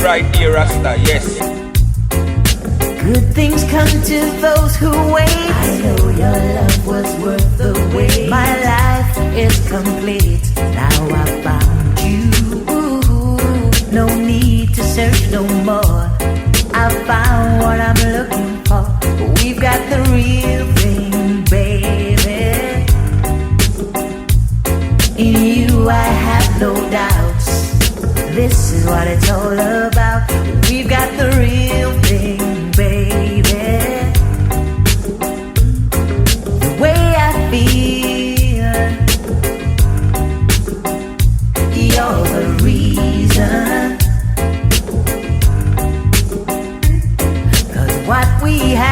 right here, Rasta, yes. Good things come to those who wait. I know your love was worth the wait. My life is complete. Now I found you. No need to search no more. I found what I'm looking for. We've got the real thing, baby. In you I have no doubts. This is what it's all about. We've got the real thing, baby. The way I feel, you're the reason. 'Cause what we have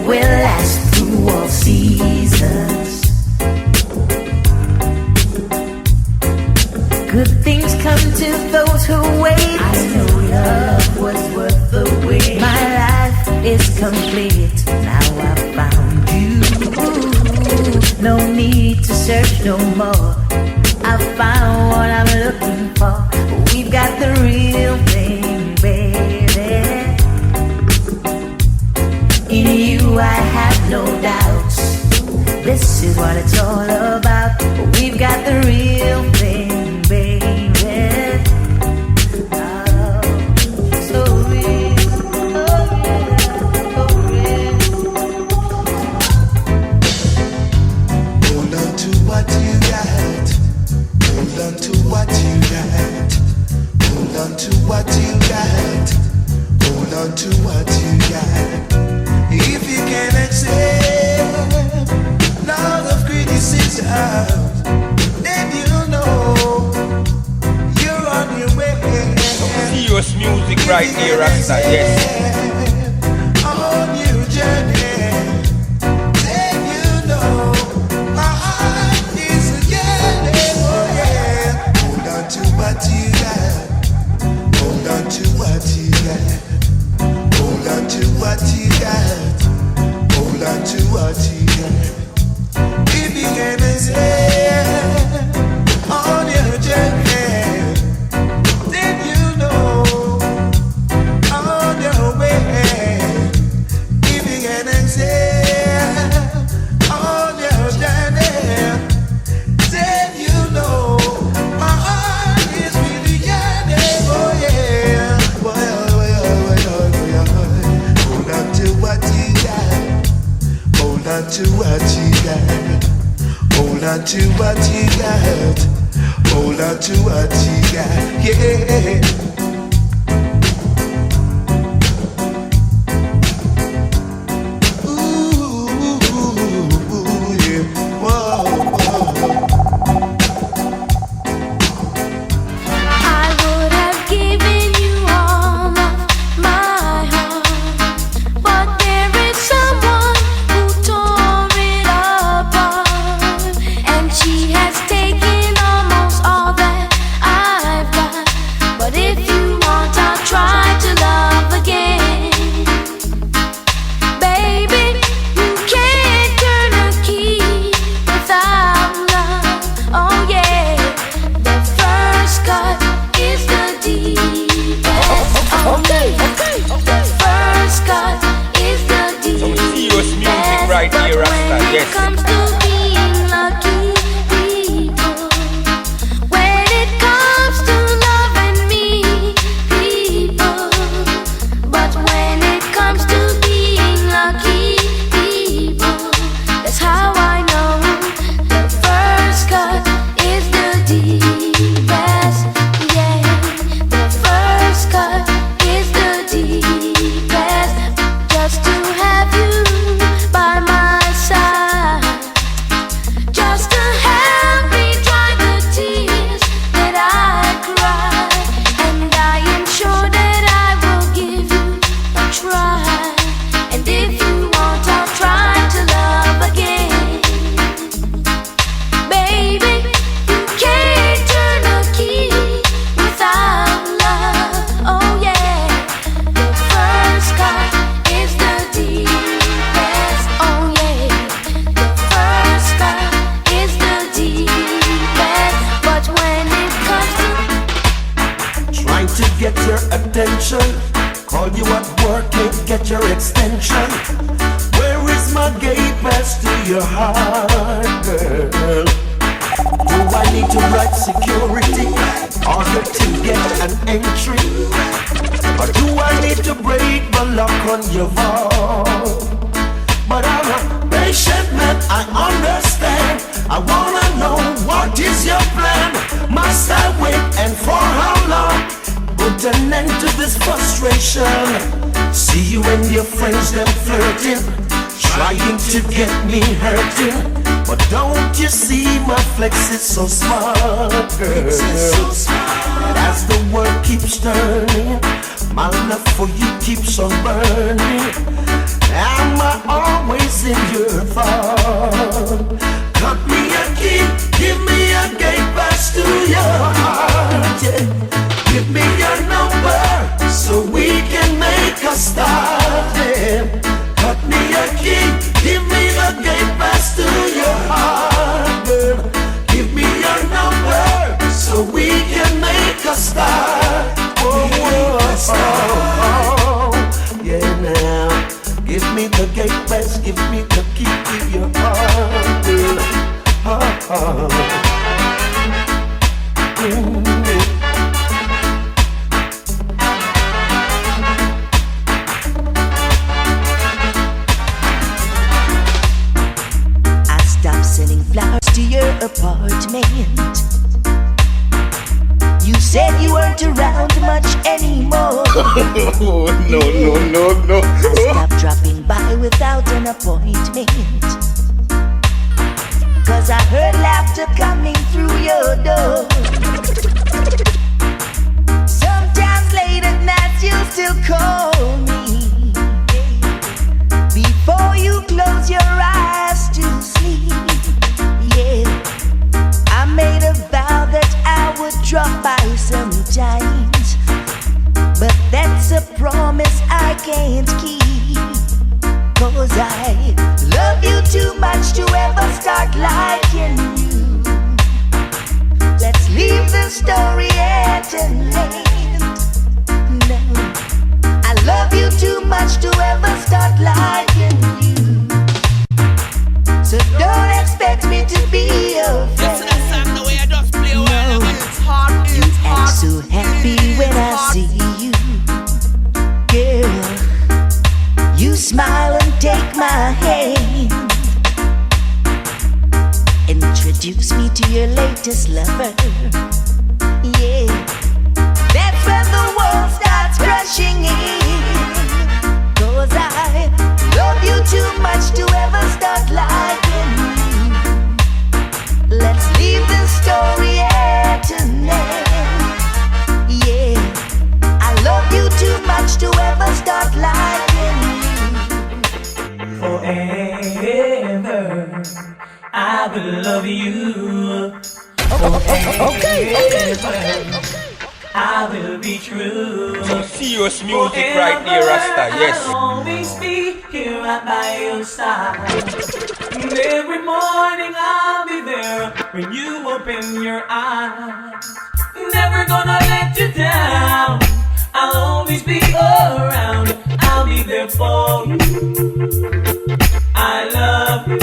will last through all seasons. Good things come to those who wait. I know your love was worth the wait. My life is complete. Now I found you. No need to search no more. I found what I'm looking for. We've got the real thing, baby. In you I have no doubts. This is what it's all about. We've got the real thing, baby. Oh, so real, so real. Hold on to what you got. Hold on to what you got. Hold on to what you got. Hold on to what you got. If you can accept lot of criticism, then you know you're on your way. Serious music right here, Rasta, yes. On your journey, then you know my heart is a yearning. Oh yeah, hold on to what you got. Hold on to what you got. Hold on to what you got. Hold on to what you got. If you can say on your journey, then you know on your way. If you can say on your journey, then you know my heart is really yearning. Oh yeah, hold on to what you got. Hold on to what you got. Hold on to what you got. Hold on to what you got. Yeah. She has taken almost all that I've got. But if you get your attention. Call you at work, can't get your extension. Where is my gate pass to your heart, girl? Do I need to write security order to get an entry? Or do I need to break the lock on your vault? But I'm a patient man, I understand. I wanna know what is your plan. Must I wait and for how long? Put an end to this frustration. See you and your friends them flirting, trying to get me hurting. But don't you see my flex is so smart, girl? And as the world keeps turning, my love for you keeps on burning. Am I always in your thought? Cut me a key, give me a gate pass to your heart, yeah. Give me your number so we can make a start, yeah. Cut me a key, give me the gate pass to your heart, girl. Give me your number so we can make a start. Oh, oh, oh, yeah now. Give me the gate pass, give me the key to your heart, girl. Oh, oh. I stopped sending flowers to your apartment. You said you weren't around much anymore. No. I stopped dropping by without an appointment. 'Cause I heard laughter coming through your door. Sometimes late at night you still call me. Before you close your eyes to sleep. Yeah, I made a vow that I would drop by sometimes, but that's a promise I can't keep. 'Cause I love you too much to ever start liking you. Let's leave the story at an end. No, I love you too much to ever start liking you. So don't expect me to be your friend. No, you act so happy when I see you, girl. You smile and take my hand. Introduce me to your latest lover. Yeah, that's when the world starts crushing in. 'Cause I love you too much to ever start liking you. Let's leave the story at an end. Yeah, I love you too much to ever start liking you. Forever, I will love you. Okay. I will be true. Some serious music right there, Rasta, yes. I'll always be here right by your side. And every morning I'll be there when you open your eyes. Never gonna let you down. I'll always be around. I'll be there for you. I love you.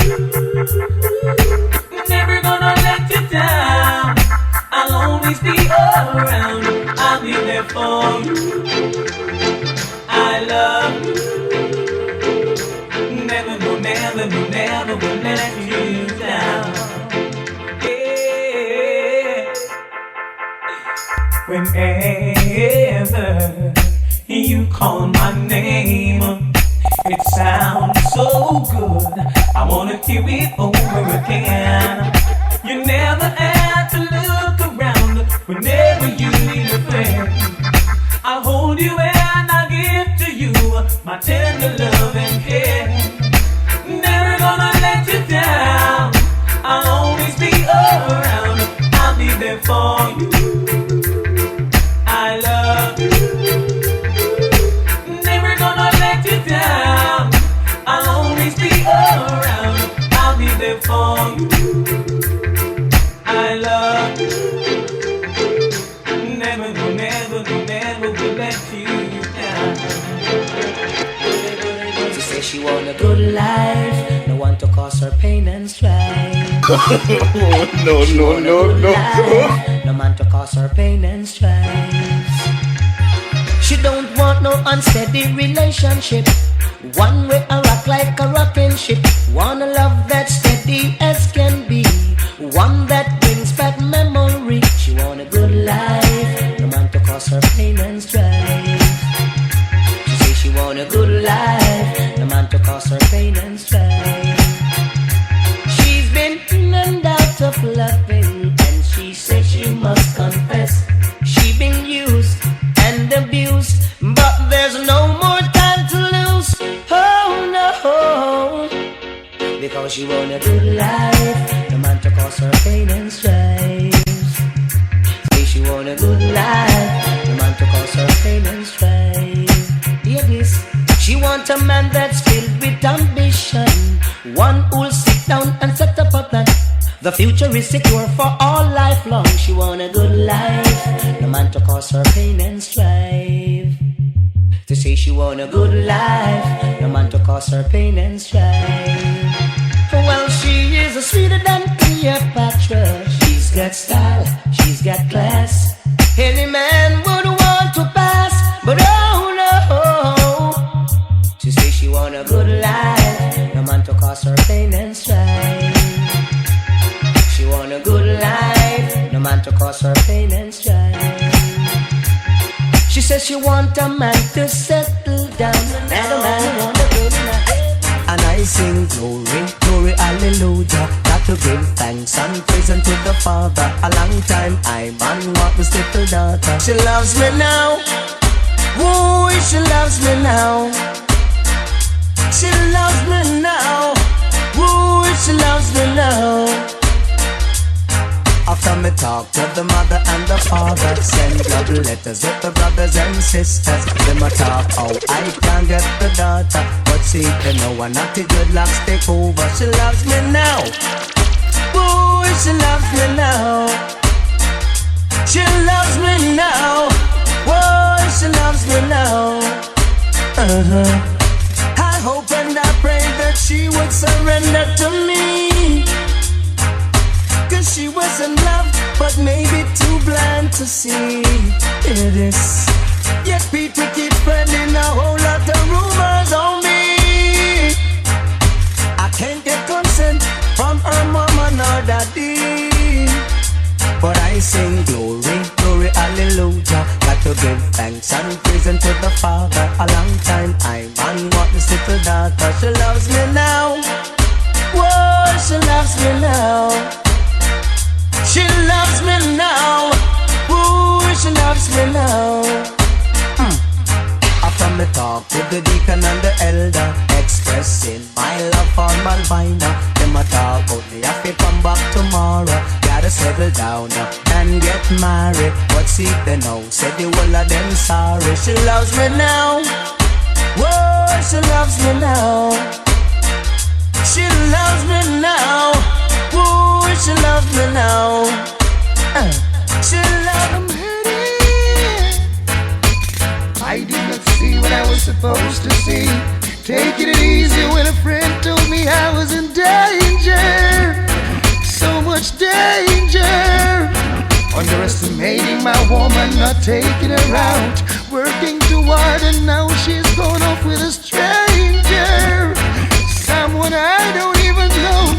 Never gonna let you down. I'll always be around. I'll be there for you. I love you. Never will let you down. Yeah. Whenever you call my name, it sounds so good. I wanna hear it over again. You never have to look around whenever you need a friend. I'll hold you and I'll give to you my tender love and care. Never gonna let you down. I'll always be around. I'll be there for you. I love you. Never gonna let you down. I'll always be around. I'll be there for you. I love you. Never No man to cause her pain and strife. She don't want no unsteady relationship. One way a rock like a rocking ship. Want a love that's steady as can be. One that brings back memory. She want a good life. No man to cause her pain and strife. She say she want a good life. No man to cause her pain and strife. She's been in and out of loving, and she says she must confess she been used and abused, but there's no more time to lose. Oh no, because she want a good life. No man to cause her pain and strife. Say she want a good life. No man to cause her pain and strife. Hear this. She want a man that's filled with ambition, one who'll sit down and set up a plan. The future is secure for all life long. She want a good life. No man to cause her pain and strife. To say she want a good life. No man to cause her pain and strife. Well, she is a sweeter than Cleopatra. She's got style, she's got class. Any man would want to pass, but oh no. She say she want a good life. No man to cause her pain and strife. She want a good life. No man to cause her pain and strife. She says she want a man to settle down, and a man who want a good life. And I sing glory, glory, hallelujah. Got to give thanks and praise unto the Father. A long time I man want this little daughter. She loves me now. Woo, she loves me now. She loves me now. Woo, she loves me now. After me talk to the mother and the father, send love letters with the brothers and sisters. Them a talk how I can get the daughter, but see they know one not the good locks take over. She loves me now. Boy, she loves me now. She loves me now. Boy, she loves me now. I hope and I pray that she would surrender to me. Cause she was in love, but maybe too blind to see. Hear this. Yet people keep spreading a whole lot of rumors on me. I can't get consent from her mama nor daddy, but I sing glory, glory, hallelujah. Got to give thanks and praise unto the Father. A long time I man want this little daughter. She loves me now. Whoa, she loves me now. She loves me now. Ooh, she loves me now. After me talk with the deacon and the elder, expressing my love for Malvina. Them a talk about me, I feel come back tomorrow. Gotta settle down and get married. But see they know, said the whole of them sorry. She loves me now. Whoa, she loves me now. She loves me now. Ooh, she loves me now. She loves me. I did not see what I was supposed to see. Taking it easy when a friend told me I was in danger. So much danger. Underestimating my woman, not taking her out. Working too hard and now she's gone off with a stranger. Someone I don't even know.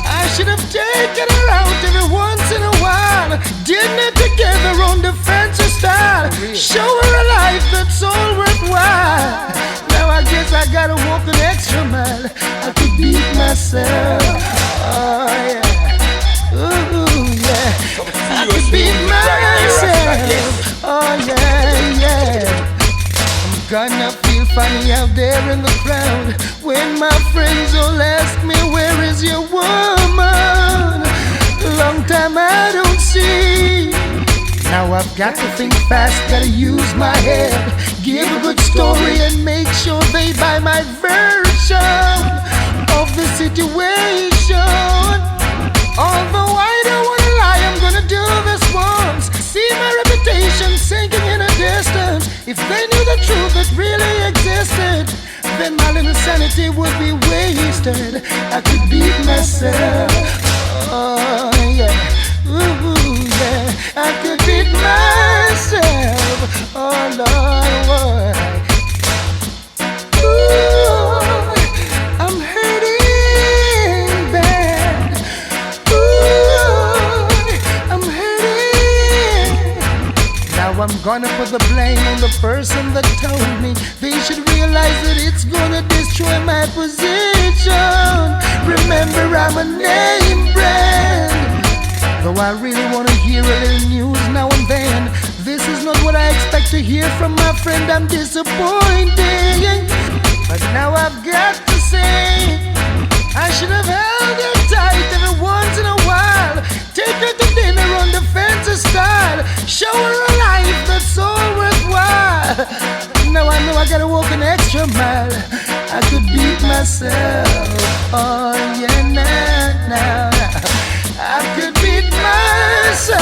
I should have taken her out every once in a while. Dinner together on the fancy style. Show her a life that's all worthwhile. Now I guess I gotta walk an extra mile. I could beat myself. Oh yeah. Ooh yeah. I could beat myself. Oh yeah, yeah. I'm gonna feel funny out there in the crowd when my friends all ask me, where is your woman? Long time I don't see. Now I've got to think fast, gotta use my head. Give a good story and make sure they buy my version of the situation. Although I don't wanna lie, I'm gonna do this once. See my reputation sinking in a distance. If they knew the truth that really existed, then my little sanity would be wasted. I could beat myself. Oh yeah, ooh yeah. I could beat myself. Oh Lord, what? Ooh, I'm hurting bad. Ooh, I'm hurting. Now I'm gonna put the blame on the person that told me. They should realize that it's gonna destroy my position. Remember, I'm a name brand. Though I really wanna hear a little news now and then, this is not what I expect to hear from my friend. I'm disappointed. But now I've got to say, I should have held her tight every once in a while. Take her to dinner on the fancy style. Show her a life that's all worthwhile. Now I know I gotta walk an extra mile. I could beat myself. Oh yeah, now I could beat myself.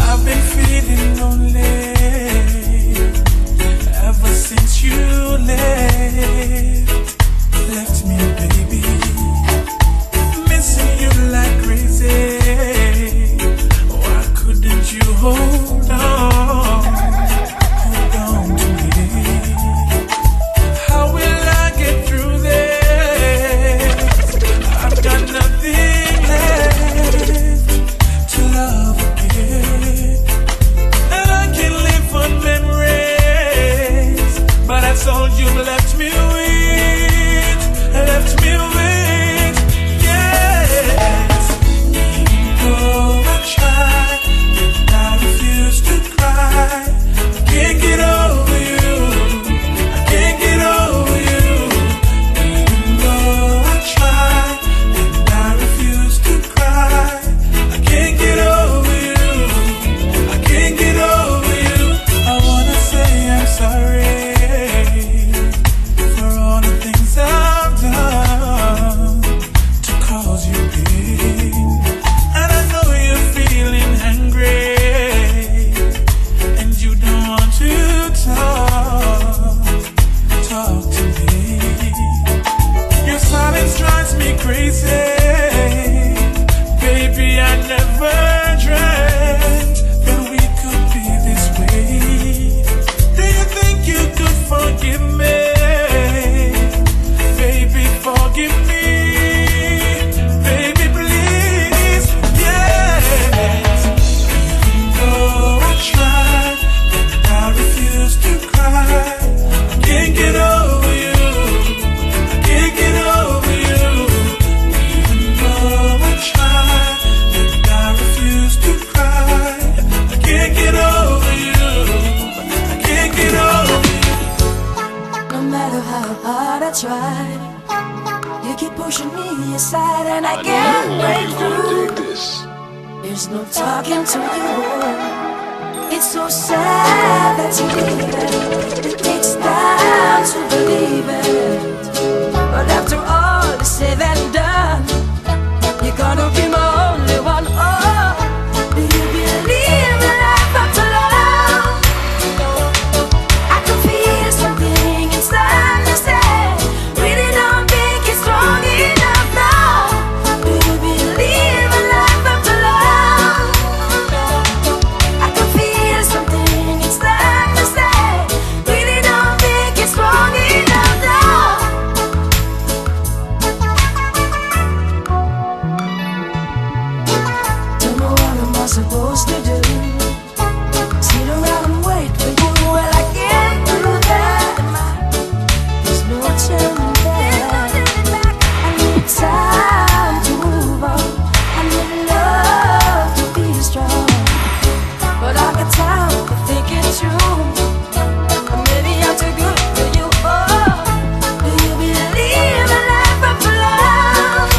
I've been feeling lonely ever since you left me, baby. Missing you like crazy. Why couldn't you hold on to me? How will I get through this? I've got nothing left to love again, and I can live on memories, but that's all you left me with. Yes. Even though I try, and I refuse to cry, I can't get over you. I can't get over you. Even though I try, and I refuse to cry, I can't get over you. I can't get over you. I wanna say I'm sorry for all the things I've done to cause you pain. And I know you're feeling angry, and you don't want to talk to me. Your silence drives me crazy. Baby, I never dreamt that we could be this way. Do you think you could forgive me? Baby, forgive me. Baby, please. Yes. Even though I tried, and I refuse to cry, I can't get over you. I can't get over you. Even though I tried, and I refuse to cry, I can't get over you. I can't get over you. No matter how hard I try, you keep pushing me aside, and I can't break through. There's no talking to you. It's so sad that you leave it. It takes time to believe it. But after all is said and done, you're gonna be my only one. Oh, do you believe in life after love? I can feel something inside me say, really don't think it's strong enough now. Do you believe in life after love? I can feel something inside me say, really don't think it's strong enough now. Don't know what am I supposed to do? Sit around and wait for you. Well, I can't do that. There's no turning back. I need time to move on. I need love to be strong. But I've got time to think it through. Maybe I'm too good for you. Oh, do you believe in life after love?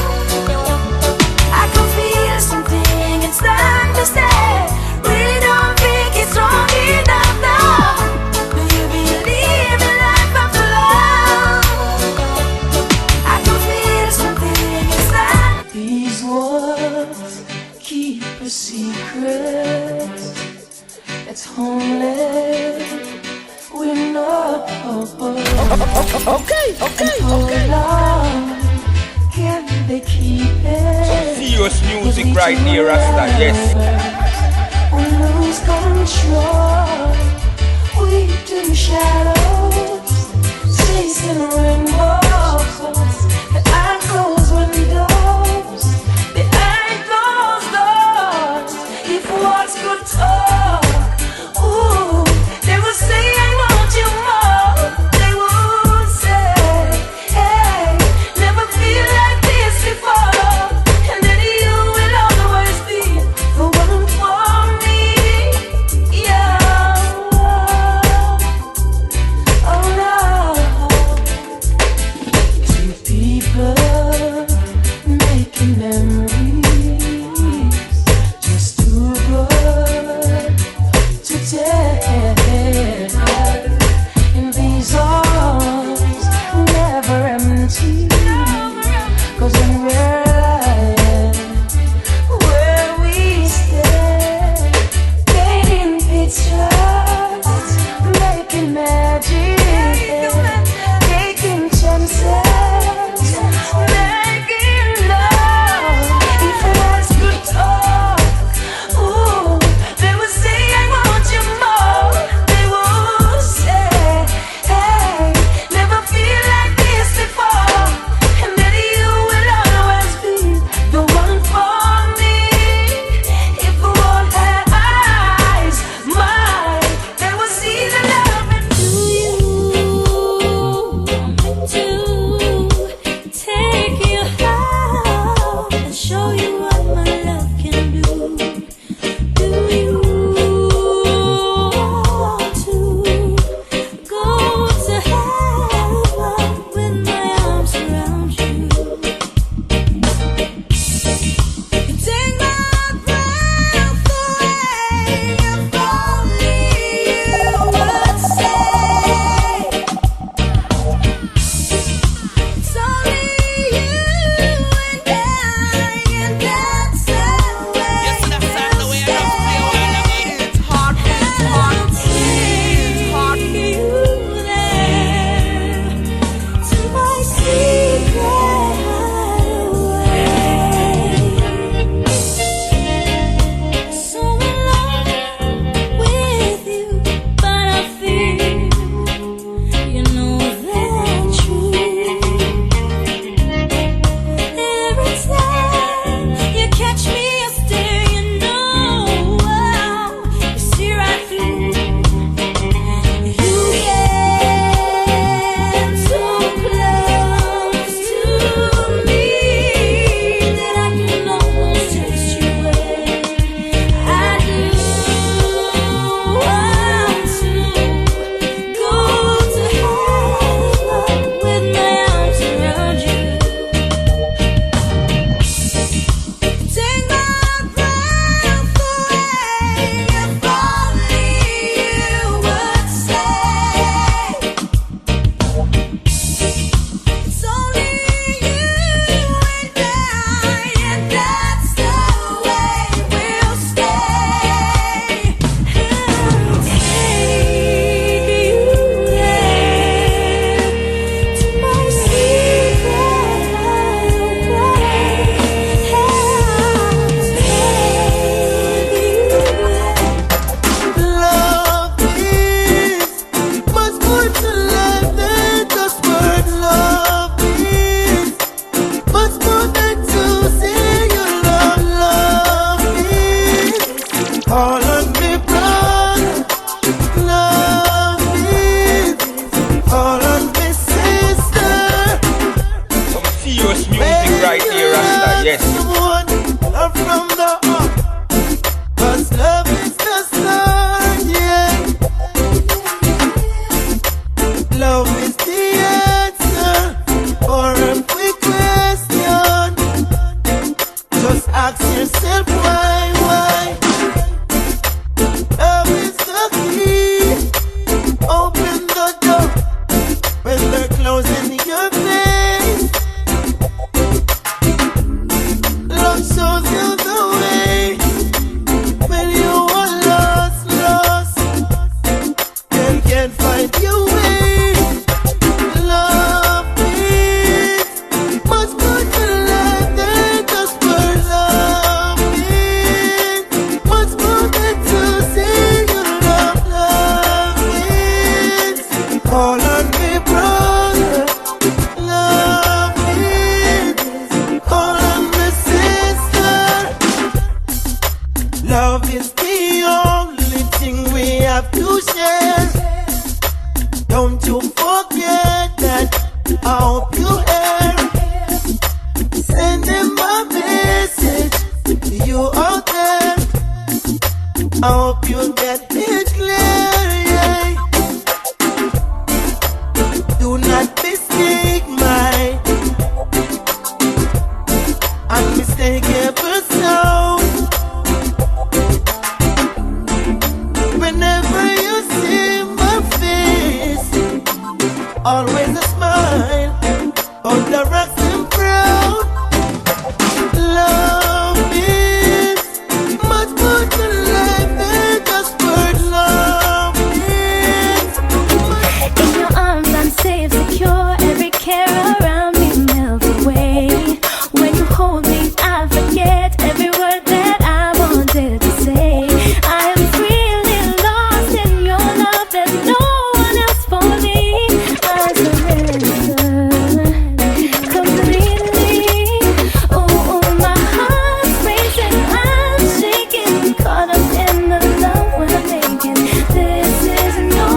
I can feel something inside me say, really don't think it's strong enough now. Do you believe in life after love? I can feel something inside. These words keep a secret. It's only we know. Okay. Long can they keep it? Some serious music right here, Rasta, yes. We lose control. We do shadows, chasing rainbows, behind closed windows, behind closed doors. If words could talk, ooh, they would say I want you more. They would say, hey, never feel like this before, and then you will always be the one for me. Yeah. Oh no. Two people making memories, just too good to tell. In these arms, never empty. 'Cause when we're lying where we stand, painting pictures, making magic, taking chances, making love. If words could talk, ooh, they would say I want you more. They would say, hey, never feel like this before, and that you will always be the one for me. If the world had eyes, mine, they would see the love in you. To take you out and show you what my love can do. Do you want to go to heaven with my arms around you? You take my breath away, if only you would say. It's only you and I, and that's the way. Yes, that's the way I love to play while I'm in. It's hard, it's hard, it's hard. You there to my secret hideaway. So in love with you, but I feel you know that true. Every time you catch me, I stare, you know, you see right through. You get so close to me that I can almost taste you when I do want to go to heaven with my arms around you. Take my breath away, if only you would say. It's only you and I, and that's the way we'll stay. Take you there to my secret hideaway. Love is much more to life than just word. Love is much more than to say you love. Love is all on me, brother. Love is all on me, sister. Some serious music right here, Rasta, yes. Love from the heart, 'cause love is the start, yeah. Love is the answer for every question. Just ask yourself why. Love is the key. Open the door when they're closing your face. Love shows you the way. have to share. Don't you forget that. I hope you hear. Send them a message to you out there. I hope you get it clear, yeah. Do not mistake my unmistakable sound. Whenever you see my face, always a smile on the rocks and proud. Love is much more to life than just word. Love is. In your arms I'm safe, secure. Every care around me melts away. When you hold me, I forget every word that I wanted to say. I am really lost in your love. There's no one else for me. I surrender completely. Oh, my heart's racing, I'm shaking, caught up in the love we're making. This is no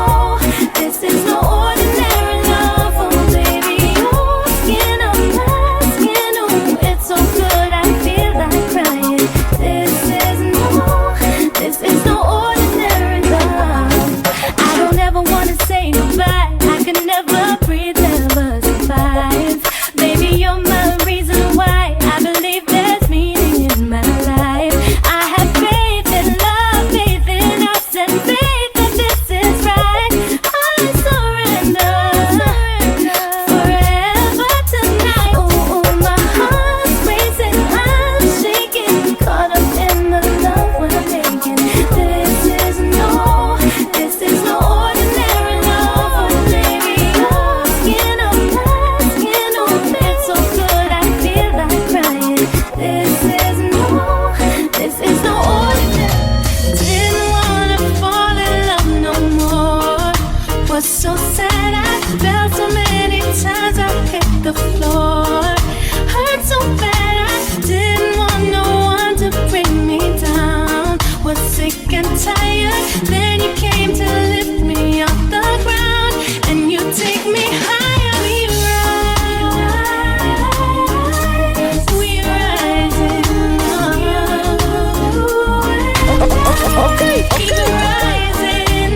ordinary love. Oh, baby, your skin on my skin. Oh, it's so good, I feel like crying. This is no ordinary love. I don't ever wanna say goodbye. I could never breathe, never survive. Baby, you're my reason why I believe there's meaning in my life. I have faith in love, faith in us, and faith that this is right. I surrender forever tonight. Oh, my heart's racing, I'm shaking, caught up in the love we're making. This is no ordinary love. Oh, baby, your skin on my skin. Oh, it's so good, I feel like crying. This is no ordinary. Didn't wanna fall in love no more. Was so sad, I fell so many times, I hit the floor. Hurt so bad, I didn't want no one to bring me down. Was sick and tired, then you came to lift me off the ground, and you take me higher. We rise in love. Okay, Keep rising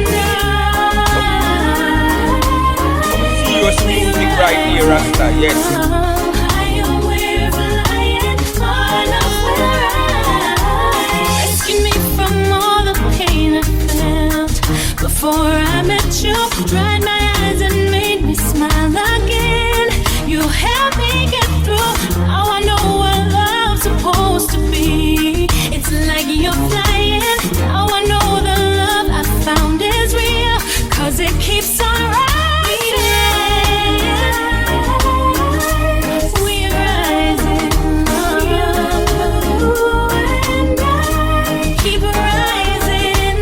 Serious music right here, Rasta, yes. Rescue me from all the pain I felt before I met you. Dried my eyes and made me smile again. You helped me get through. Now I know what love's supposed to be. It's like you're flying. Now I know the love I found is real, 'cause it keeps on rising. We rise in love. Keep rising.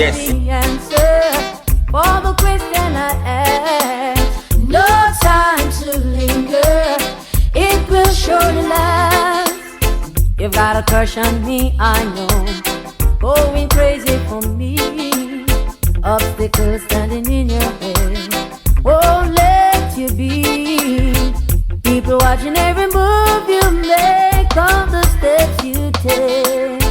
Yes. the answer for the question I asked. No time to linger, it will surely last. You've got a crush on me, I know, going crazy for me. Obstacles standing in your way won't let you be. People watching every move you make, all the steps you take.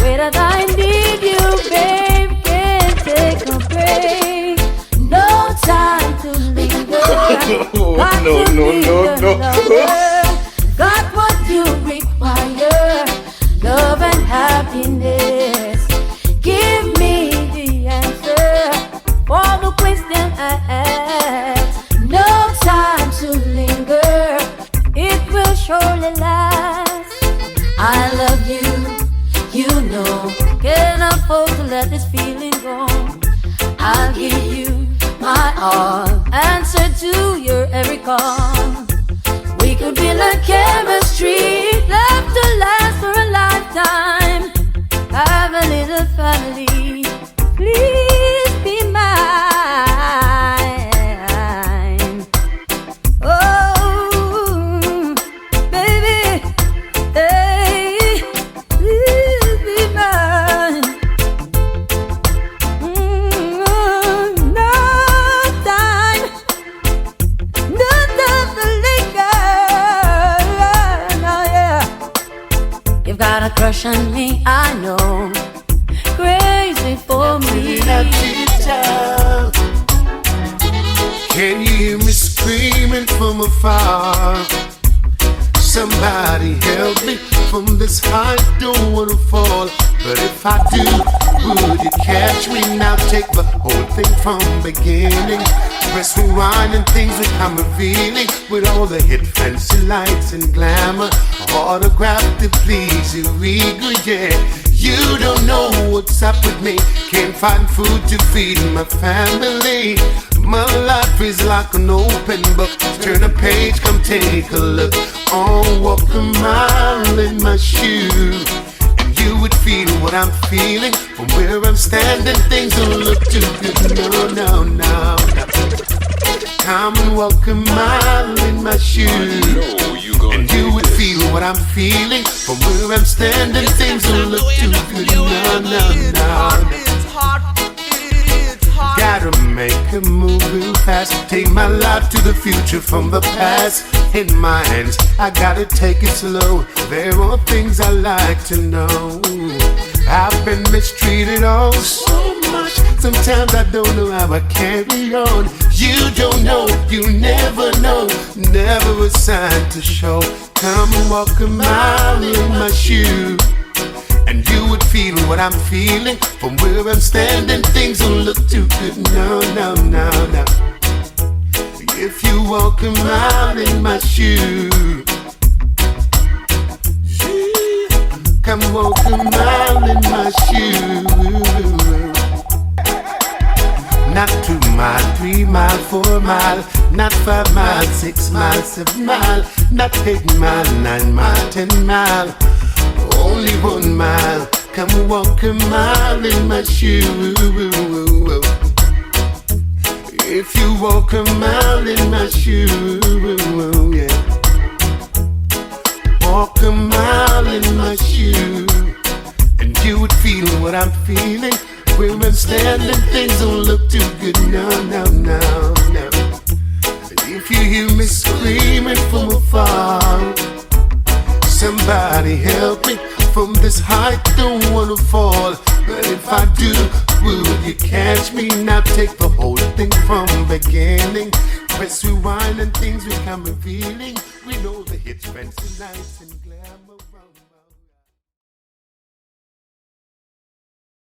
Wait that I need you, babe, can't take a break. No time to linger. Got No, to no, be no, your no. lover. Got what you require, love and happiness. Give me the answer for the question I asked. No time to linger, it will surely last. I love you, you know, can't afford to let this feeling go. I'll give you my all, answer to your every call. We could build a chemistry, love to last for a lifetime. Have a little family, please be mine. Oh, baby, hey, please be mine. No time to linger. No, yeah. You've got a crush on me, I know, crazy for me. Can you hear me screaming from afar? Somebody help me from this height, don't wanna fall. But if I do, would you catch me? Now take the whole thing from beginning. Press rewind and things become revealing. With all the hit fancy lights and glamour, autograph to please your ego, yeah. You don't know what's up with me. Can't find food to feed my family. My life is like an open book. Turn a page, come take a look. Oh, walk a mile in my shoe, and you would feel what I'm feeling. From where I'm standing, things don't look too good. No, no, no, no. Come and walk a mile in my shoe, and you would feel what I'm feeling. From where I'm standing, things don't look too good. No, no, no. Gotta make a move real fast. Take my life to the future from the past. In my hands, I gotta take it slow. There are things I like to know. I've been mistreated oh so much. Sometimes I don't know how I carry on. You don't know, you never know. Never a sign to show. Come and walk a mile in my shoe, and you would feel what I'm feeling. From where I'm standing, things don't look too good. No, no, no, no. If you walk a mile in my shoe, come walk a mile in my shoe. Not 2 mile, 3 mile, 4 mile, not 5 mile, 6 mile, 7 mile, not 8 mile, 9 mile, 10 mile. Only 1 mile, come walk a mile in my shoe. If you walk a mile in my shoe, yeah. Walk a mile in my shoe, and you would feel what I'm feeling. Where I'm standing, things don't look too good. No, no, no, no. If you hear me screaming from afar, somebody help me from this height, don't wanna fall. But if I do, will you catch me? Now take the whole thing from beginning. Press rewind and things become revealing. We know the hits, fancy lights and glamour.